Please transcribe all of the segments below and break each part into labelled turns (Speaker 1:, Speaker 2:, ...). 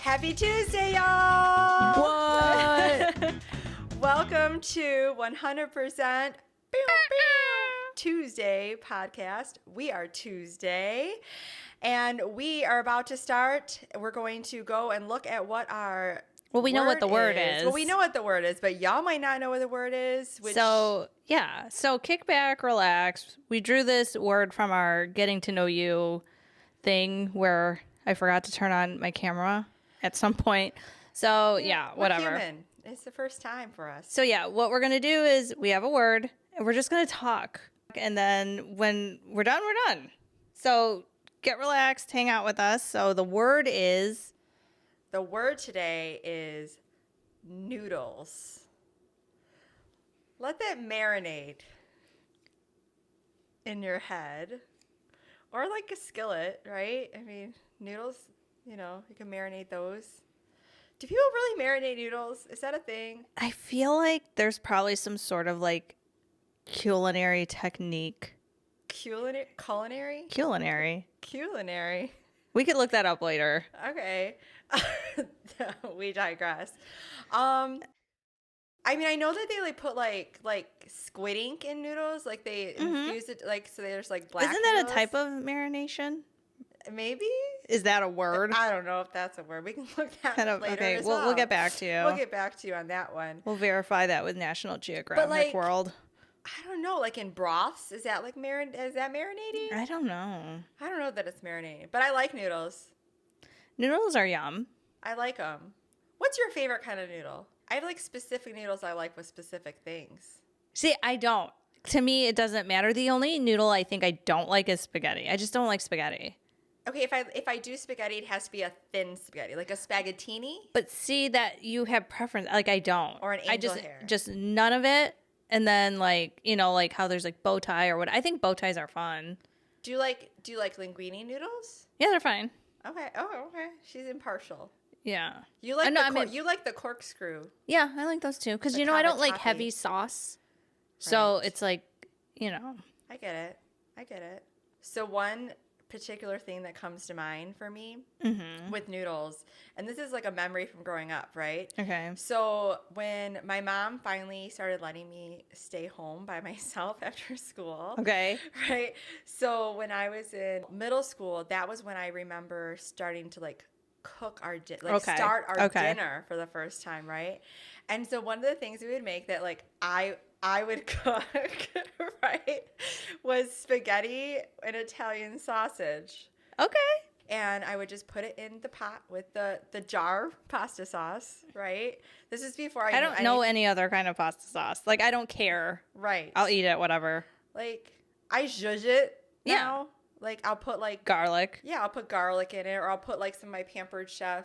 Speaker 1: Happy Tuesday, y'all!
Speaker 2: What?
Speaker 1: Welcome to 100% Tuesday podcast. We are Tuesday, and we are about to start. We're going to go and look at what our
Speaker 2: We know what the word is.
Speaker 1: Well, we know what the word is, but y'all might not know what the word is.
Speaker 2: So kick back, relax. We drew this word from our getting to know you thing where I forgot to turn on my camera at some point. So whatever.
Speaker 1: Human. It's the first time for us.
Speaker 2: So what we're going to do is we have a word and we're just going to talk. And then when we're done, we're done. So get relaxed, hang out with us. So the word
Speaker 1: today is noodles. Let that marinate in your head. Or like a skillet, right? I mean, noodles, you can marinate those. Do people really marinate noodles? Is that a thing?
Speaker 2: I feel like there's probably some sort of like culinary technique.
Speaker 1: Culinary?
Speaker 2: Culinary. We could look that up later.
Speaker 1: Okay. We digress. I mean, I know that they put like squid ink in noodles, like they infuse it, so there's black.
Speaker 2: Isn't that
Speaker 1: noodles.
Speaker 2: A type of marination?
Speaker 1: Maybe.
Speaker 2: Is that a word?
Speaker 1: I don't know if that's a word. We can look that up later.
Speaker 2: Okay, we'll get back to you.
Speaker 1: We'll get back to you on that one.
Speaker 2: We'll verify that with National Geographic World.
Speaker 1: I don't know, in broths, is that is that marinating?
Speaker 2: I don't know.
Speaker 1: I don't know that it's marinating, but I like noodles.
Speaker 2: Noodles are yum.
Speaker 1: I like them. What's your favorite kind of noodle? I have specific noodles I like with specific things.
Speaker 2: See, I don't. To me, it doesn't matter. The only noodle I think I don't like is spaghetti. I just don't like spaghetti.
Speaker 1: Okay, if I do spaghetti, it has to be a thin spaghetti, like a spaghettini.
Speaker 2: But see that you have preference. I don't.
Speaker 1: Or an angel hair.
Speaker 2: Just none of it. And then how there's bow tie or what. I think bow ties are fun.
Speaker 1: Do you like linguine noodles?
Speaker 2: Yeah, they're fine.
Speaker 1: Okay. Oh, okay. She's impartial.
Speaker 2: Yeah.
Speaker 1: You like you like the corkscrew.
Speaker 2: Yeah, I like those too. Because I don't like heavy sauce. So it's I
Speaker 1: get it. So one particular thing that comes to mind for me with noodles, and this is a memory from growing up, right?
Speaker 2: Okay.
Speaker 1: So when my mom finally started letting me stay home by myself after school.
Speaker 2: Okay.
Speaker 1: Right. So when I was in middle school, that was when I remember starting to cook our start our dinner for the first time, right? And so one of the things we would make that I would cook, right, was spaghetti and Italian sausage.
Speaker 2: Okay.
Speaker 1: And I would just put it in the pot with the jar pasta sauce, right? This is before
Speaker 2: I don't know any other kind of pasta sauce. I don't care.
Speaker 1: Right.
Speaker 2: I'll eat it, whatever.
Speaker 1: I zhuzh it now.
Speaker 2: Yeah.
Speaker 1: I'll put
Speaker 2: garlic.
Speaker 1: Yeah, I'll put garlic in it, or I'll put some of my Pampered Chef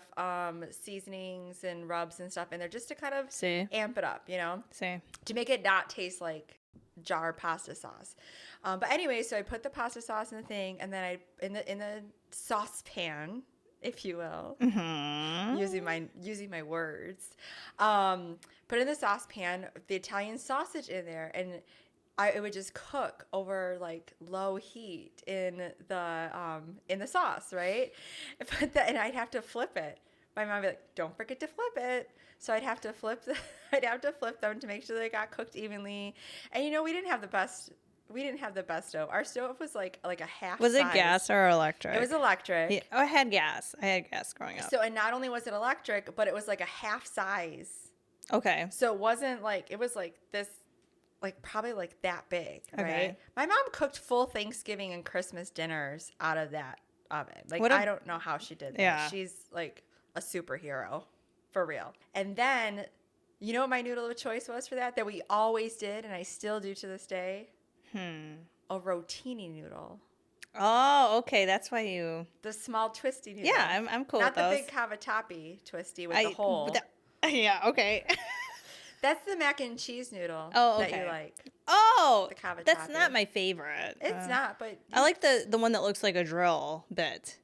Speaker 1: seasonings and rubs and stuff in there just to kind of amp it up, to make it not taste like jar pasta sauce. But anyway, so I put the pasta sauce in the thing, and then I in the saucepan, if you will, using my words, put in the saucepan the Italian sausage in there, and it would just cook over low heat in the sauce, right? And I'd have to flip it. My mom would be like, "Don't forget to flip it." So I'd have to flip them to make sure they got cooked evenly. And we didn't have the best. We didn't have the best stove. Our stove was like a half.
Speaker 2: Was
Speaker 1: size.
Speaker 2: It gas or electric?
Speaker 1: It was electric.
Speaker 2: Yeah, I had gas. Growing up.
Speaker 1: So and not only was it electric, but it was a half size.
Speaker 2: Okay.
Speaker 1: So it wasn't it was this. Probably that big, right?
Speaker 2: Okay.
Speaker 1: My mom cooked full Thanksgiving and Christmas dinners out of that oven. I don't know how she did that.
Speaker 2: Yeah.
Speaker 1: She's a superhero, for real. And then, you know what my noodle of choice was for that we always did, and I still do to this day? A rotini noodle.
Speaker 2: Oh, okay. That's why you...
Speaker 1: The small twisty noodle.
Speaker 2: Yeah, I'm cool with those.
Speaker 1: Not the big cavatappi twisty with the hole.
Speaker 2: Yeah, okay.
Speaker 1: That's the mac and cheese noodle
Speaker 2: that
Speaker 1: you like.
Speaker 2: Oh,
Speaker 1: the cavatappi.
Speaker 2: That's not my favorite.
Speaker 1: It's not, but...
Speaker 2: I like the one that looks like a drill bit.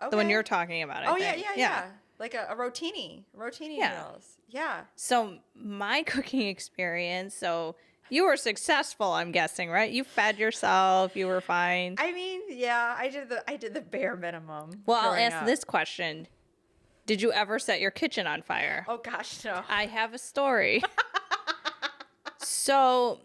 Speaker 2: Okay. The one you're talking about, I think.
Speaker 1: Yeah. Like a rotini. Rotini noodles. Yeah.
Speaker 2: So my cooking experience, You were successful, I'm guessing, right? You fed yourself. You were fine.
Speaker 1: I mean, yeah, I did the bare minimum.
Speaker 2: Well, I'll ask this question. Did you ever set your kitchen on fire?
Speaker 1: Oh, gosh, no.
Speaker 2: I have a story. So,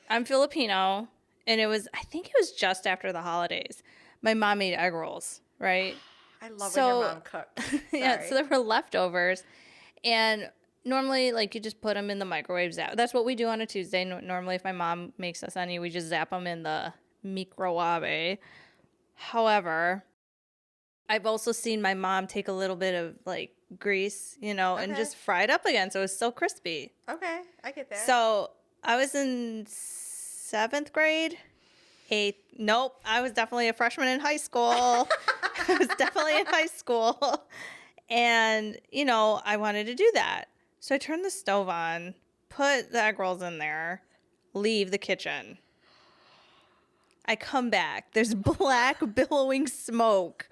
Speaker 2: I'm Filipino, and I think it was just after the holidays. My mom made egg rolls, right?
Speaker 1: I love when your mom cooks.
Speaker 2: Yeah, so there were leftovers, and normally, like, you just put them in the microwave. That's what we do on a Tuesday. Normally, if my mom makes us any, we just zap them in the microwave. However, I've also seen my mom take a little bit of, like, grease, and just fry it up again so it's still crispy.
Speaker 1: Okay, I get that.
Speaker 2: So I was in 7th grade. 8th. Nope, I was definitely a freshman in high school. I was definitely in high school. And, I wanted to do that. So I turned the stove on, put the egg rolls in there, leave the kitchen. I come back. There's black billowing smoke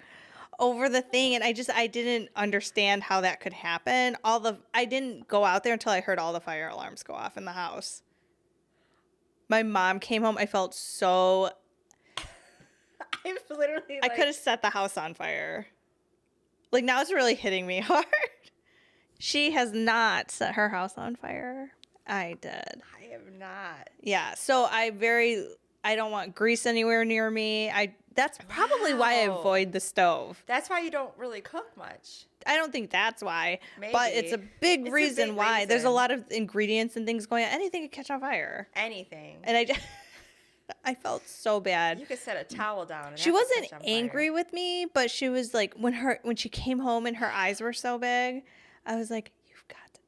Speaker 2: over the thing, and I didn't understand how that could happen. I didn't go out there until I heard all the fire alarms go off in the house. My mom came home. I felt so...
Speaker 1: I'm literally
Speaker 2: I could have set the house on fire. Like, now it's really hitting me hard. She has not set her house on fire. I did.
Speaker 1: I have not.
Speaker 2: Yeah, so I don't want grease anywhere near me. That's probably why I avoid the stove.
Speaker 1: That's why you don't really cook much.
Speaker 2: I don't think that's why.
Speaker 1: Maybe.
Speaker 2: But it's a big reason why. There's a lot of ingredients and things going on. Anything could catch on fire.
Speaker 1: Anything.
Speaker 2: And I felt so bad.
Speaker 1: You could set a towel down. And
Speaker 2: she wasn't angry with me, but she was like, when she came home and her eyes were so big, I was like, you've got to,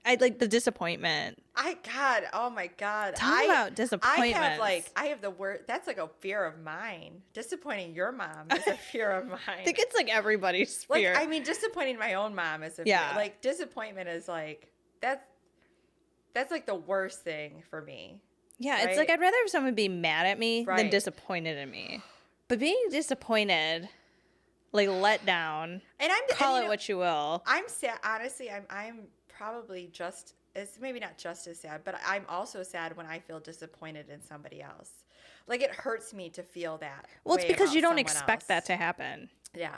Speaker 2: I like the disappointment.
Speaker 1: Oh my God.
Speaker 2: Talk about disappointment.
Speaker 1: I have the word, that's like a fear of mine. Disappointing your mom is a fear of mine.
Speaker 2: I think it's like everybody's fear.
Speaker 1: Like, I mean, disappointing my own mom is a fear. Like, disappointment is like, that's like the worst thing for me.
Speaker 2: Yeah,
Speaker 1: right?
Speaker 2: It's like I'd rather have someone be mad at me than disappointed in me. But being disappointed, like let down, and call it what you will.
Speaker 1: I'm sad. Honestly, I'm probably just as maybe not just as sad, but I'm also sad when I feel disappointed in somebody else. Like it hurts me to feel that.
Speaker 2: Well, it's because you don't expect that to happen.
Speaker 1: Yeah,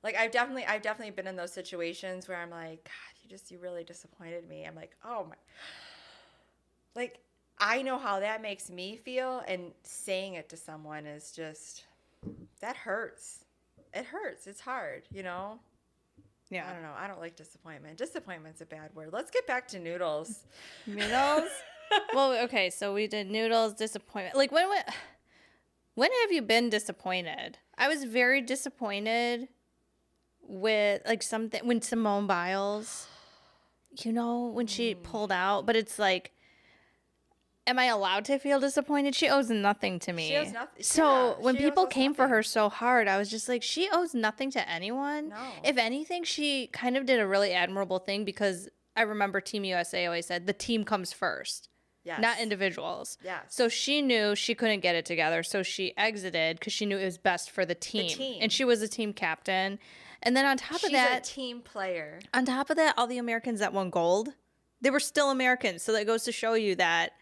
Speaker 1: like I've definitely been in those situations where I'm like, God, you really disappointed me. I'm like, oh my, like. I know how that makes me feel, and saying it to someone is just, that hurts. It hurts. It's hard, Yeah. I don't know. I don't like disappointment. Disappointment's a bad word. Let's get back to noodles.
Speaker 2: Noodles? Well, okay, so we did noodles, disappointment. Like, when have you been disappointed? I was very disappointed with, like, something, when Simone Biles, when she pulled out, but it's like, am I allowed to feel disappointed? She owes nothing to me.
Speaker 1: She owes nothing.
Speaker 2: So when people came for her so hard, I was just like, she owes nothing to anyone.
Speaker 1: No.
Speaker 2: If anything, she kind of did a really admirable thing because I remember Team USA always said the team comes first, not individuals.
Speaker 1: Yes.
Speaker 2: So she knew she couldn't get it together. So she exited because she knew it was best for the team. And she was a team captain. And then on top of that,
Speaker 1: she's a team player.
Speaker 2: On top of that, all the Americans that won gold, they were still Americans. So that goes to show you that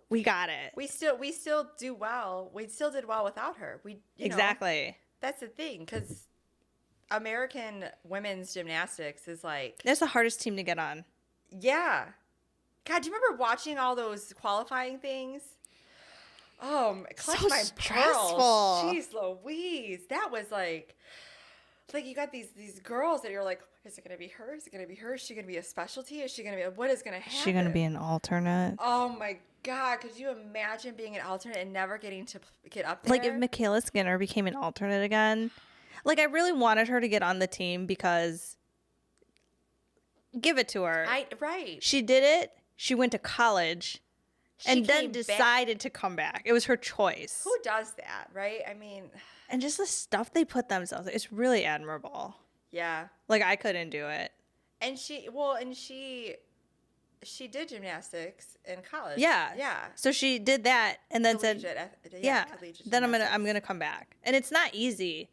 Speaker 2: we got it.
Speaker 1: We still do well. We still did well without her.
Speaker 2: Exactly.
Speaker 1: That's the thing, because American women's gymnastics is like...
Speaker 2: That's the hardest team to get on.
Speaker 1: Yeah. God, do you remember watching all those qualifying things? Oh, clutch
Speaker 2: so
Speaker 1: my
Speaker 2: stressful.
Speaker 1: Pearls. Jeez Louise. That was like you got these girls that you're like, is it going to be her? Is it going to be her? Is she going to be a specialty? Is she going to be... What is going to happen?
Speaker 2: Is she going to be an alternate?
Speaker 1: Oh, my God. Could you imagine being an alternate and never getting to get up there?
Speaker 2: Like, if Michaela Skinner became an alternate again. Like, I really wanted her to get on the team because... Give it to her.
Speaker 1: Right.
Speaker 2: She did it. She went to college. And then decided to come back. It was her choice.
Speaker 1: Who does that, right? I mean...
Speaker 2: And just the stuff they put themselves in, it's really admirable.
Speaker 1: Yeah.
Speaker 2: Like, I couldn't do it.
Speaker 1: And she did gymnastics in college.
Speaker 2: Yeah.
Speaker 1: Yeah.
Speaker 2: So she did that and then said, then I'm gonna come back. And it's not easy.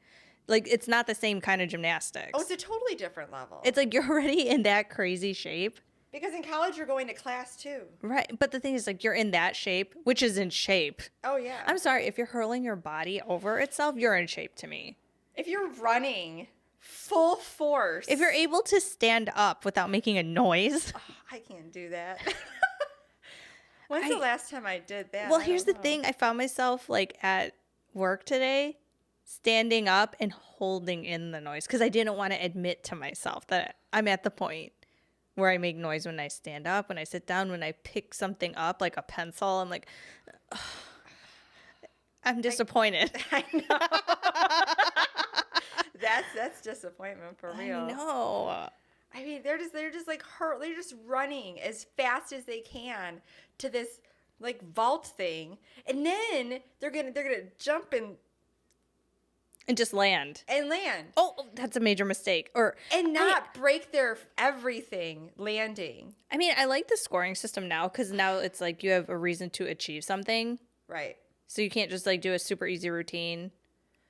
Speaker 2: Like, it's not the same kind of gymnastics.
Speaker 1: Oh, it's a totally different level.
Speaker 2: It's like you're already in that crazy shape.
Speaker 1: Because in college, you're going to class, too.
Speaker 2: Right. But the thing is, like, you're in that shape, which is in shape.
Speaker 1: Oh, yeah.
Speaker 2: I'm sorry. If you're hurling your body over itself, you're in shape to me.
Speaker 1: If you're running full force.
Speaker 2: If you're able to stand up without making a noise.
Speaker 1: Oh, I can't do that. When's the last time I did that?
Speaker 2: Well, here's the thing. I found myself, like, at work today, standing up and holding in the noise because I didn't want to admit to myself that I'm at the point where I make noise when I stand up, when I sit down, when I pick something up, like a pencil. I'm like, ugh. I'm disappointed.
Speaker 1: I know. That's disappointment for real.
Speaker 2: I know.
Speaker 1: I mean, they're just like they're just running as fast as they can to this like vault thing, and then they're gonna jump
Speaker 2: and just land.
Speaker 1: Oh,
Speaker 2: that's a major mistake.
Speaker 1: Not break their everything landing.
Speaker 2: I mean, I like the scoring system now because now it's like you have a reason to achieve something.
Speaker 1: Right.
Speaker 2: So you can't just like do a super easy routine.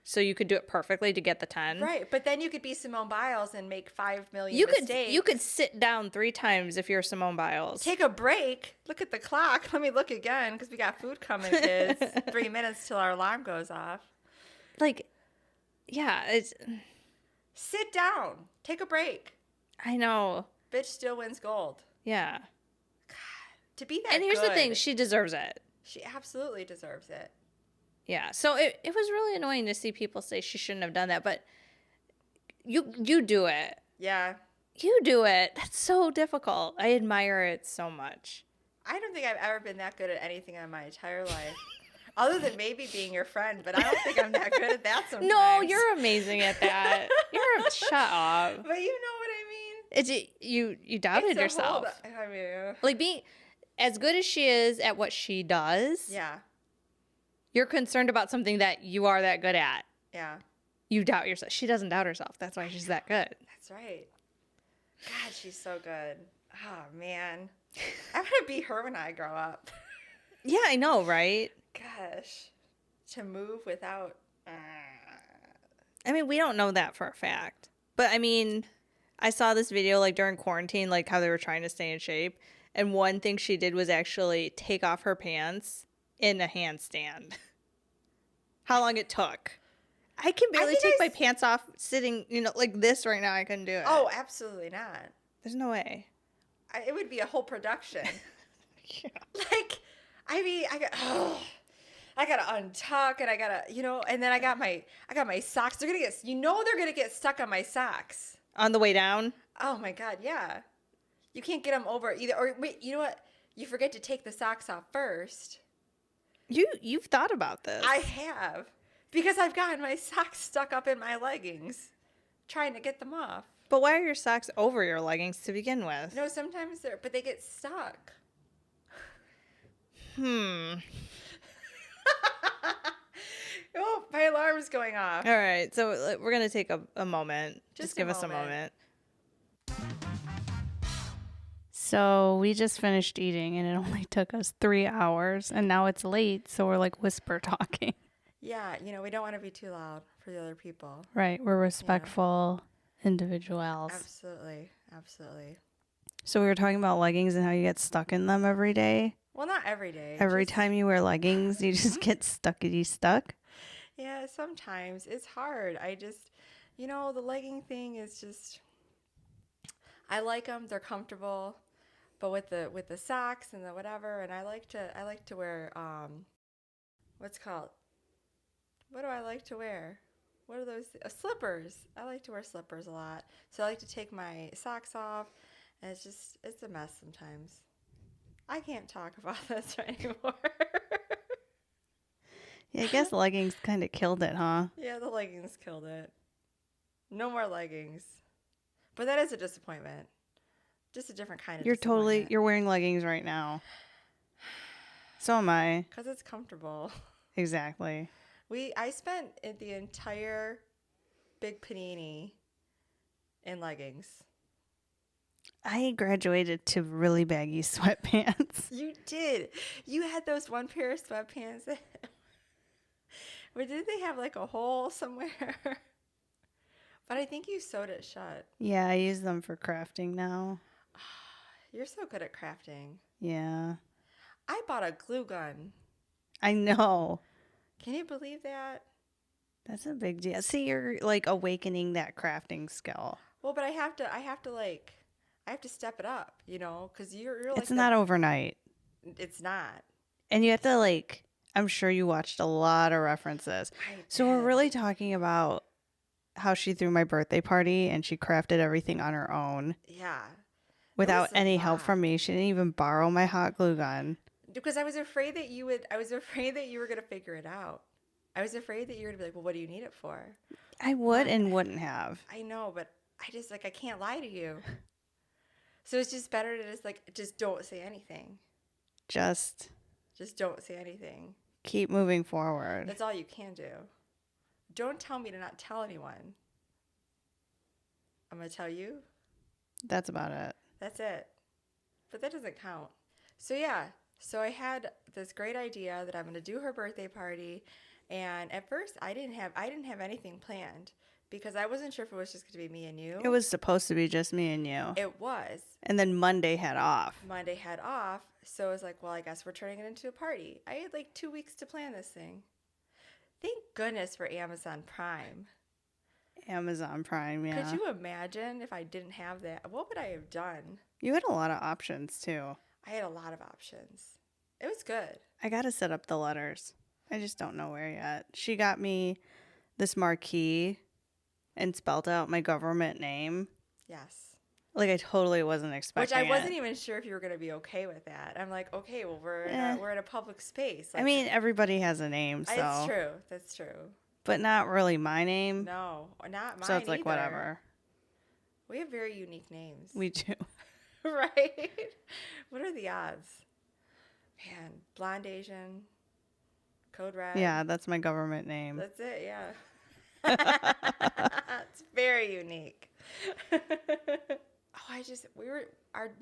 Speaker 2: So you could do it perfectly to get the 10.
Speaker 1: Right, but then you could be Simone Biles and make 5 million mistakes.
Speaker 2: You could sit down 3 times if you're Simone Biles.
Speaker 1: Take a break. Look at the clock. Let me look again because we got food coming, kids. 3 minutes till our alarm goes off.
Speaker 2: Like, yeah, it's...
Speaker 1: Sit down. Take a break.
Speaker 2: I know.
Speaker 1: Bitch still wins gold.
Speaker 2: Yeah.
Speaker 1: God, to be that
Speaker 2: And here's
Speaker 1: good,
Speaker 2: the thing. She deserves it.
Speaker 1: She absolutely deserves it.
Speaker 2: Yeah, so it was really annoying to see people say she shouldn't have done that, but you do it.
Speaker 1: Yeah.
Speaker 2: You do it. That's so difficult. I admire it so much.
Speaker 1: I don't think I've ever been that good at anything in my entire life. Other than maybe being your friend, but I don't think I'm that good at that sometimes.
Speaker 2: No, you're amazing at that. Shut up.
Speaker 1: But you know what I mean?
Speaker 2: It's you doubted yourself.
Speaker 1: I mean,
Speaker 2: like being as good as she is at what she does.
Speaker 1: Yeah.
Speaker 2: You're concerned about something that you are that good at.
Speaker 1: Yeah.
Speaker 2: You doubt yourself. She doesn't doubt herself. That's why she's that good.
Speaker 1: That's right. God, she's so good. Oh, man. I want to be her when I grow up.
Speaker 2: Yeah, I know, right?
Speaker 1: Gosh. To move without...
Speaker 2: I mean, we don't know that for a fact. But, I mean, I saw this video, like, during quarantine, like, how they were trying to stay in shape. And one thing she did was actually take off her pants in a handstand. How long it took. I can barely take my pants off sitting, like this right now. I couldn't do it.
Speaker 1: Oh, absolutely not.
Speaker 2: There's no way.
Speaker 1: It would be a whole production.
Speaker 2: Yeah.
Speaker 1: Like, I mean, I gotta untuck and I gotta, and then I got my socks. They're gonna get stuck on my socks.
Speaker 2: On the way down?
Speaker 1: Oh my God, yeah. You can't get them over either. Or wait, you know what? You forget to take the socks off first.
Speaker 2: You've thought about this.
Speaker 1: I have. Because I've gotten my socks stuck up in my leggings trying to get them off.
Speaker 2: But why are your socks over your leggings to begin with?
Speaker 1: No, sometimes but they get stuck.
Speaker 2: Oh,
Speaker 1: my alarm's going off.
Speaker 2: All right, so we're going to take a moment. Just give us a moment.
Speaker 3: So we just finished eating and it only took us 3 hours and now it's late. So we're like whisper talking.
Speaker 1: Yeah. We don't want to be too loud for the other people.
Speaker 3: Right. We're respectful individuals.
Speaker 1: Absolutely. Absolutely.
Speaker 3: So we were talking about leggings and how you get stuck in them every day.
Speaker 1: Well, not every day.
Speaker 3: Every time you wear leggings, you just get stuck.
Speaker 1: Yeah. Sometimes it's hard. I just, the legging thing is just, I like them. They're comfortable. But with the socks and the whatever, and I like to wear what's called, what do I like to wear? What are those? Slippers. I like to wear slippers a lot. So I like to take my socks off, and it's a mess sometimes. I can't talk about this anymore.
Speaker 3: Yeah, I guess leggings kind of killed it, huh?
Speaker 1: Yeah, the leggings killed it. No more leggings. But that is a disappointment. Just a different kind of disappointment.
Speaker 3: You're wearing leggings right now. So am I.
Speaker 1: Because it's comfortable.
Speaker 3: Exactly.
Speaker 1: I spent the entire Big Panini in leggings.
Speaker 3: I graduated to really baggy sweatpants.
Speaker 1: You did. You had those one pair of sweatpants. But did they have like a hole somewhere? But I think you sewed it shut.
Speaker 3: Yeah, I use them for crafting now.
Speaker 1: You're so good at crafting.
Speaker 3: Yeah.
Speaker 1: I bought a glue gun.
Speaker 3: I know.
Speaker 1: Can you believe that?
Speaker 3: That's a big deal. See, you're like awakening that crafting skill.
Speaker 1: Well, but I have to step it up, because you're like
Speaker 3: it's not overnight.
Speaker 1: It's not.
Speaker 3: And you have to I'm sure you watched a lot of references. So we're really talking about how she threw my birthday party and she crafted everything on her own.
Speaker 1: Yeah.
Speaker 3: Without any help from me. She didn't even borrow my hot glue gun.
Speaker 1: Because I was afraid that you were going to figure it out. I was afraid that you were going to be like, well, what do you need it for?
Speaker 3: I would and wouldn't have.
Speaker 1: I know, but I just I can't lie to you. So it's just better to just don't say anything. Just don't say anything.
Speaker 3: Keep moving forward.
Speaker 1: That's all you can do. Don't tell me to not tell anyone. I'm going to tell you.
Speaker 3: That's about it.
Speaker 1: That's it. But that doesn't count. So yeah. So I had this great idea that I'm going to do her birthday party. And at first I didn't have anything planned because I wasn't sure if it was just going to be me and you.
Speaker 3: It was supposed to be just me and you.
Speaker 1: It was.
Speaker 3: And then Monday had off.
Speaker 1: So I was like, well, I guess we're turning it into a party. I had 2 weeks to plan this thing. Thank goodness for Amazon Prime.
Speaker 3: Amazon Prime, yeah.
Speaker 1: Could you imagine if I didn't have that? What would I have done?
Speaker 3: You had a lot of options, too.
Speaker 1: I had a lot of options. It was good.
Speaker 3: I got to set up the letters. I just don't know where yet. She got me this marquee and spelled out my government name.
Speaker 1: Yes.
Speaker 3: I totally wasn't expecting it.
Speaker 1: Which I wasn't even sure if you were going to be okay with that. I'm like, okay, well, we're in a public space.
Speaker 3: I mean, everybody has a name, so.
Speaker 1: It's true. That's true.
Speaker 3: But not really my name.
Speaker 1: No, not mine
Speaker 3: So it's
Speaker 1: either.
Speaker 3: Whatever.
Speaker 1: We have very unique names.
Speaker 3: We do.
Speaker 1: Right? What are the odds? Man, blonde Asian, code red.
Speaker 3: Yeah, that's my government name.
Speaker 1: That's it, yeah. It's very unique.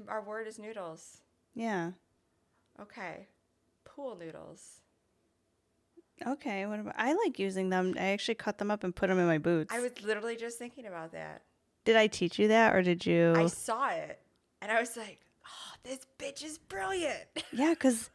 Speaker 1: Our word is noodles.
Speaker 3: Yeah.
Speaker 1: Okay. Pool noodles.
Speaker 3: Okay, what about? I like using them. I actually cut them up and put them in my boots.
Speaker 1: I was literally just thinking about that.
Speaker 3: Did I teach you that, or did you?
Speaker 1: I saw it, and I was like, "Oh, this bitch is brilliant."
Speaker 3: Yeah, because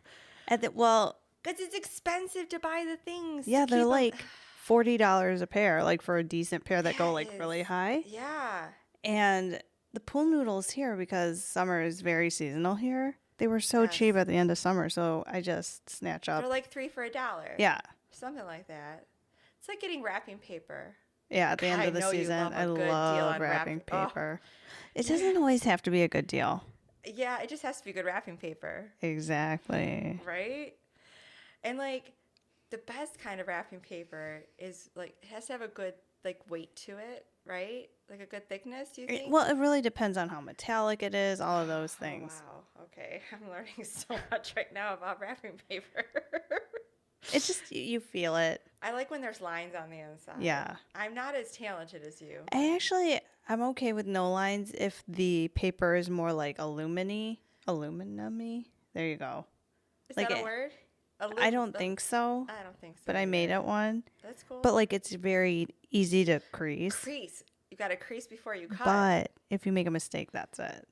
Speaker 1: because it's expensive to buy the things.
Speaker 3: Yeah, they're $40 a pair, for a decent pair that go really high.
Speaker 1: Yeah.
Speaker 3: And the pool noodles here, because summer is very seasonal here, they were so cheap at the end of summer, so I just snatch up.
Speaker 1: They're 3 for $1.
Speaker 3: Yeah.
Speaker 1: Something like that. It's like getting wrapping paper.
Speaker 3: Yeah, at the end of the season, I love wrapping paper. It doesn't always have to be a good deal.
Speaker 1: Yeah, it just has to be good wrapping paper.
Speaker 3: Exactly.
Speaker 1: Right? And the best kind of wrapping paper is it has to have a good weight to it, right? A good thickness, do you think?
Speaker 3: Well, it really depends on how metallic it is, all of those things.
Speaker 1: Oh, wow. Okay. I'm learning so much right now about wrapping paper.
Speaker 3: It's just, you feel it.
Speaker 1: I like when there's lines on the inside.
Speaker 3: Yeah.
Speaker 1: I'm not as talented as you.
Speaker 3: I'm okay with no lines if the paper is more aluminum-y. There you go.
Speaker 1: Is that a word?
Speaker 3: I don't think so.
Speaker 1: I don't think so.
Speaker 3: But I made it one.
Speaker 1: That's cool.
Speaker 3: But it's very easy to crease.
Speaker 1: You got to crease before you cut.
Speaker 3: But if you make a mistake, that's it.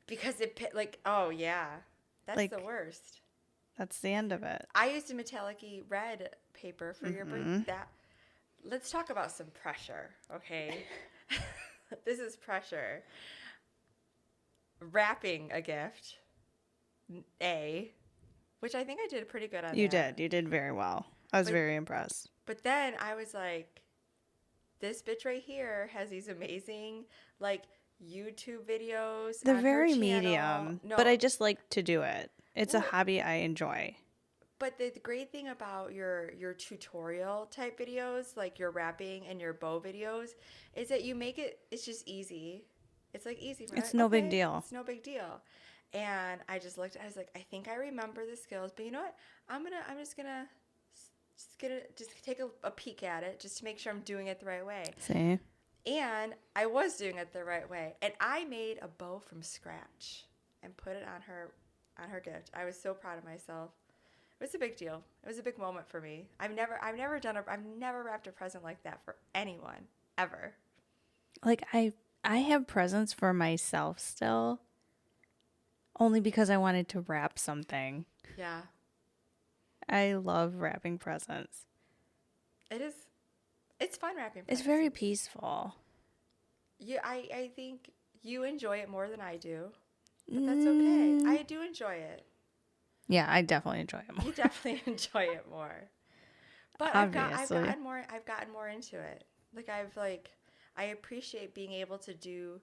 Speaker 1: Because it oh yeah, that's the worst.
Speaker 3: That's the end of it.
Speaker 1: I used a metallic-y red paper for your birthday. Let's talk about some pressure, okay? This is pressure. Wrapping a gift, which I think I did pretty good on.
Speaker 3: You did very well. I was very impressed.
Speaker 1: But then I was like, this bitch right here has these amazing YouTube videos.
Speaker 3: They're very medium, but I just like to do it. It's a hobby I enjoy.
Speaker 1: But the great thing about your tutorial type videos, your wrapping and your bow videos, is that you make it's just easy. It's easy, right?
Speaker 3: It's no big deal.
Speaker 1: It's no big deal. And I just looked, I was like, I think I remember the skills, but you know what? I'm just gonna take a peek at it just to make sure I'm doing it the right way.
Speaker 3: See?
Speaker 1: And I was doing it the right way. And I made a bow from scratch and put it on her gift. I was so proud of myself. It was a big deal. It was a big moment for me. I've never wrapped a present like that for anyone ever.
Speaker 3: I have presents for myself still, Only because I wanted to wrap something.
Speaker 1: Yeah.
Speaker 3: I love wrapping presents.
Speaker 1: It is. It's fun wrapping presents.
Speaker 3: It's very peaceful.
Speaker 1: I think you enjoy it more than I do. But that's okay. I do enjoy it.
Speaker 3: Yeah, I definitely enjoy it more.
Speaker 1: You definitely enjoy it more. But
Speaker 3: Obviously.
Speaker 1: I've gotten more into it. I appreciate being able to do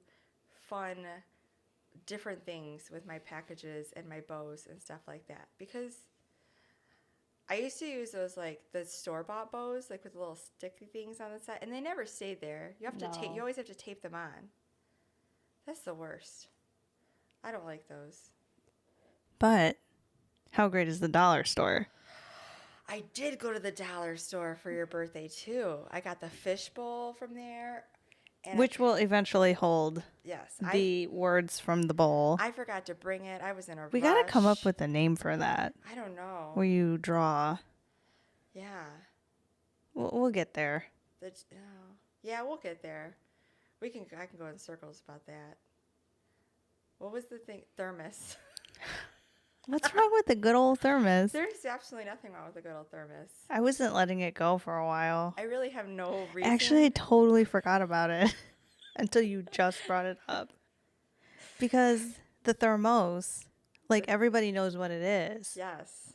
Speaker 1: fun different things with my packages and my bows and stuff like that, because I used to use those like the store-bought bows like with the little sticky things on the side, and they never stayed there. You always have to tape them on. That's the worst. I don't like those.
Speaker 3: But how great is the dollar store?
Speaker 1: I did go to the dollar store for your birthday too. I got the fishbowl from there.
Speaker 3: Which will eventually hold the words from the bowl.
Speaker 1: I forgot to bring it. I was in a rush.
Speaker 3: We got to come up with a name for that.
Speaker 1: I don't know.
Speaker 3: Where you draw.
Speaker 1: Yeah.
Speaker 3: We'll get there.
Speaker 1: Yeah, we'll get there. I can go in circles about that. What was the thing? Thermos.
Speaker 3: What's wrong with the good old thermos?
Speaker 1: There's absolutely nothing wrong with the good old thermos.
Speaker 3: I wasn't letting it go for a while.
Speaker 1: I really have no reason.
Speaker 3: Actually, I totally forgot about it until you just brought it up. Because the thermos, like everybody knows what it is.
Speaker 1: Yes.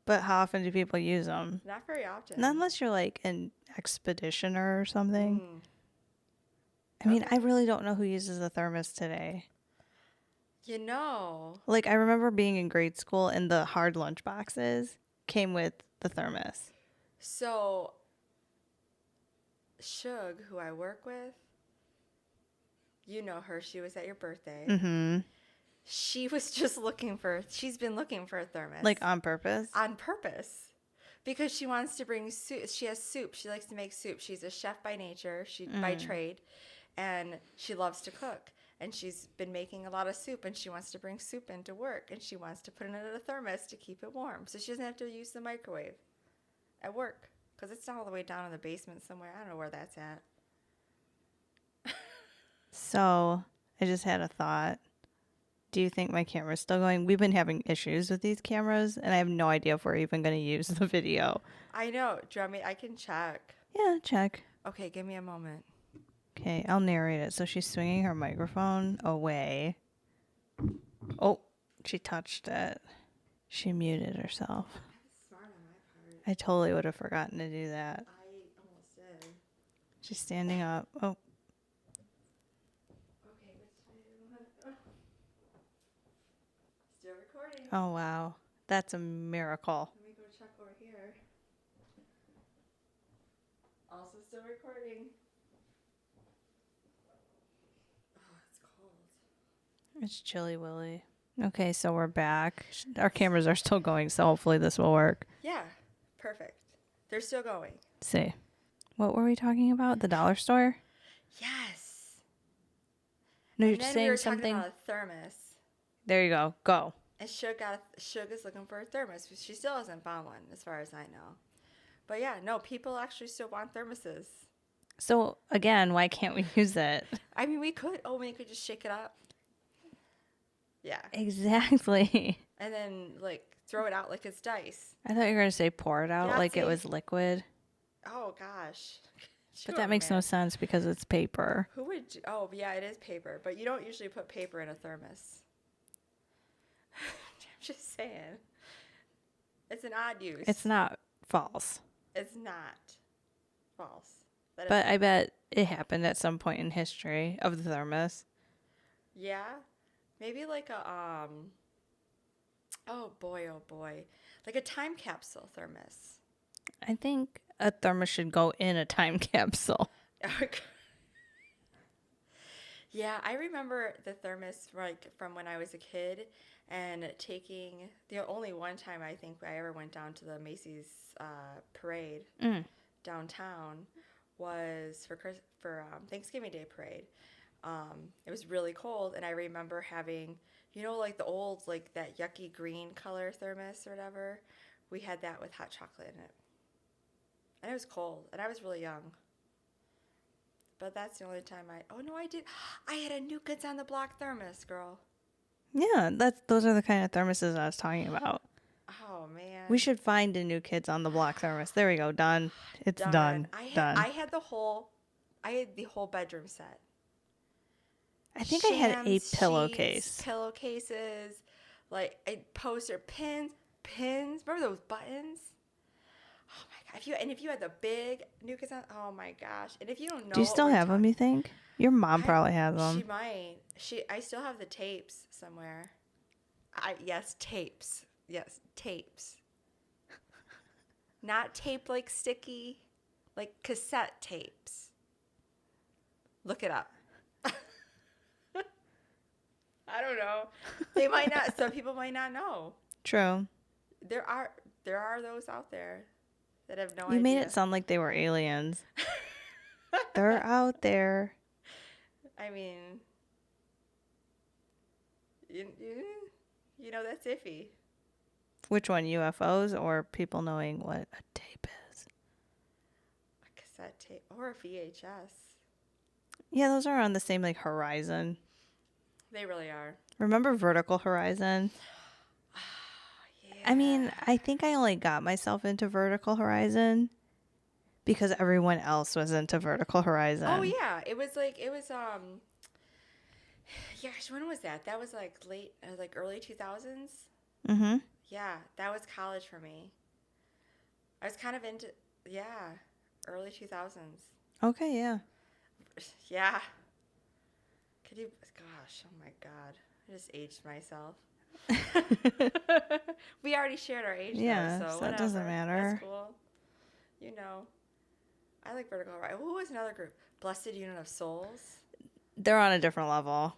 Speaker 3: But how often do people use them?
Speaker 1: Not very often.
Speaker 3: Not unless you're like an expeditioner or something. I mean, I really don't know who uses a thermos today.
Speaker 1: You know.
Speaker 3: Like, I remember being in grade school and the hard lunch boxes came with the thermos.
Speaker 1: So, Shug, who I work with, you know her. She was at your birthday.
Speaker 3: Mm-hmm.
Speaker 1: She's been looking for a thermos.
Speaker 3: Like, on purpose?
Speaker 1: On purpose. Because she wants to bring soup. She has soup. She likes to make soup. She's a chef by nature, by trade, and she loves to cook. And she's been making a lot of soup, and she wants to bring soup into work, and she wants to put it in a thermos to keep it warm, so she doesn't have to use the microwave at work, because it's all the way down in the basement somewhere. I don't know where that's at.
Speaker 3: So, I just had a thought. Do you think my camera's still going? We've been having issues with these cameras, and I have no idea if we're even going to use the video.
Speaker 1: I know. Do you want me? I can check.
Speaker 3: Yeah, check.
Speaker 1: Okay, give me a moment.
Speaker 3: Okay, I'll narrate it. So she's swinging her microphone away. Oh, she touched it. She muted herself.
Speaker 1: That's smart on my part.
Speaker 3: I totally would have forgotten to do that.
Speaker 1: I almost did.
Speaker 3: She's standing up. Oh.
Speaker 1: Okay, let's do. Still recording.
Speaker 3: Oh, wow. That's a miracle.
Speaker 1: Let me go check over here. Also still recording.
Speaker 3: It's Chilly Willy. Okay, so we're back. Our cameras are still going, so hopefully this will work.
Speaker 1: Yeah, perfect. They're still going.
Speaker 3: See. What were we talking about? The dollar store?
Speaker 1: Yes.
Speaker 3: No,
Speaker 1: and
Speaker 3: you're
Speaker 1: then
Speaker 3: saying
Speaker 1: we were
Speaker 3: something.
Speaker 1: talking about a thermos.
Speaker 3: There you go. Go.
Speaker 1: And Shug is looking for a thermos. She still hasn't found one, as far as I know. But yeah, no, people actually still want thermoses.
Speaker 3: So, again, why can't we use it?
Speaker 1: I mean, we could. Oh, we could just shake it up. Yeah.
Speaker 3: Exactly.
Speaker 1: And then, like, throw it out like it's dice.
Speaker 3: I thought you were going to say pour it out like it
Speaker 1: Yahtzee.
Speaker 3: was liquid.
Speaker 1: Oh, gosh.
Speaker 3: But that makes no sense because it's paper.
Speaker 1: Who would... Oh, yeah, it is paper. But you don't usually put paper in a thermos. I'm just saying. It's an odd use.
Speaker 3: It's not false.
Speaker 1: It's not false.
Speaker 3: But I bet it happened at some point in history of the thermos.
Speaker 1: Yeah. Maybe like a, oh boy, like a time capsule thermos.
Speaker 3: I think a thermos should go in a time capsule.
Speaker 1: Yeah, I remember the thermos like from when I was a kid and taking, the only one time I think I ever went down to the Macy's parade downtown was for Thanksgiving Day parade. It was really cold, and I remember having, you know, like the old, like that yucky green color thermos or whatever. We had that with hot chocolate in it. And it was cold, and I was really young. But that's the only time I did. I had a New Kids on the Block thermos, girl.
Speaker 3: Yeah, those are the kind of thermoses I was talking about.
Speaker 1: Oh man.
Speaker 3: We should find a new Kids on the Block thermos. There we go. Done. It's done.
Speaker 1: I had the whole bedroom set.
Speaker 3: I think I had a
Speaker 1: pillowcase. Pillowcases, like a poster, pins. Remember those buttons? Oh my god! If you had the big New Kids on, oh my gosh! And if you don't know,
Speaker 3: do you still have them? You think your mom probably has them?
Speaker 1: She might. I still have the tapes somewhere. Yes, tapes. Yes, tapes. Not tape like sticky, like cassette tapes. Look it up. I don't know. They might not. Some people might not know.
Speaker 3: True.
Speaker 1: There are those out there that have no idea.
Speaker 3: You made it sound like they were aliens. They're out there.
Speaker 1: I mean, you know that's iffy.
Speaker 3: Which one, UFOs or people knowing what a tape is?
Speaker 1: A cassette tape or a VHS.
Speaker 3: Yeah, those are on the same like horizon.
Speaker 1: They really are.
Speaker 3: Remember Vertical Horizon?
Speaker 1: Yeah.
Speaker 3: I mean, I think I only got myself into Vertical Horizon because everyone else was into Vertical Horizon.
Speaker 1: Oh yeah, it was gosh, when was that? That was like early 2000s.
Speaker 3: Mm-hmm.
Speaker 1: Yeah, that was college for me. I was kind of into early 2000s.
Speaker 3: Okay, yeah.
Speaker 1: Yeah. Could you? Gosh, oh my God, I just aged myself. We already shared our age.
Speaker 3: Yeah,
Speaker 1: though, so
Speaker 3: that doesn't matter.
Speaker 1: That's cool. You know, I like Vertical Horizon. Who was another group? Blessed Unit of Souls.
Speaker 3: They're on a different level.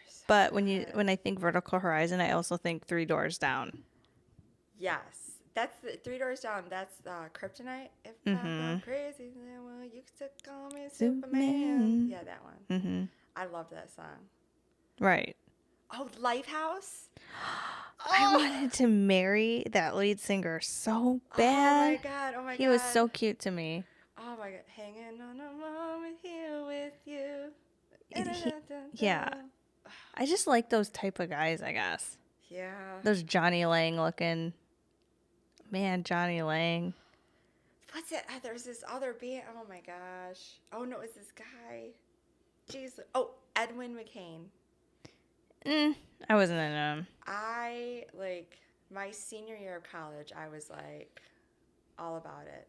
Speaker 1: So
Speaker 3: but when I think Vertical Horizon, I also think Three Doors Down.
Speaker 1: Yes, that's the Three Doors Down. That's Kryptonite. If I go crazy, then well, you could call me Superman. Yeah, that one.
Speaker 3: Mm-hmm.
Speaker 1: I love that song.
Speaker 3: Right.
Speaker 1: Oh, Lifehouse.
Speaker 3: I wanted to marry that lead singer so bad.
Speaker 1: Oh my God.
Speaker 3: He was so cute to me.
Speaker 1: Oh my God. Hanging on a moment here with you.
Speaker 3: Yeah. I just like those type of guys, I guess.
Speaker 1: Yeah.
Speaker 3: Those Johnny Lang looking. Man, Johnny Lang.
Speaker 1: What's it? There's this other band. Oh my gosh. Oh no, it's this guy. Jeez. Oh, Edwin McCain.
Speaker 3: I wasn't in him.
Speaker 1: I my senior year of college. I was like all about it.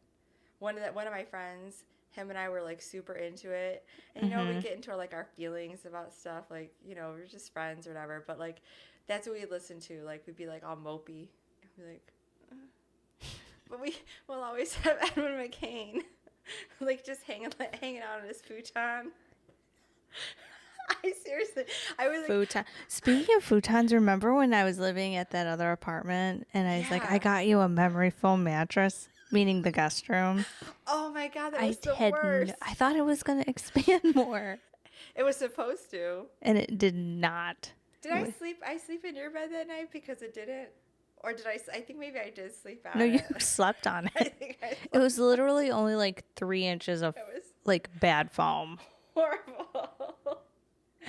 Speaker 1: One of my friends, him and I were like super into it, and we get into our feelings about stuff. Like we're just friends or whatever. But like that's what we listened to. Like we'd be like all mopey. We'd be like, but we'll always have Edwin McCain, like just hanging out on his futon. I was
Speaker 3: futon. Speaking of futons, remember when I was living at that other apartment and I was like, I got you a memory foam mattress, meaning the guest room.
Speaker 1: Oh my God, that was the worst.
Speaker 3: I thought it was going to expand more.
Speaker 1: It was supposed to.
Speaker 3: And it did not.
Speaker 1: Did I sleep in your bed that night because it didn't? Or did I think maybe I did sleep on it.
Speaker 3: No, you slept on it.
Speaker 1: I think I slept.
Speaker 3: It was literally only like 3 inches of bad foam.
Speaker 1: Horrible.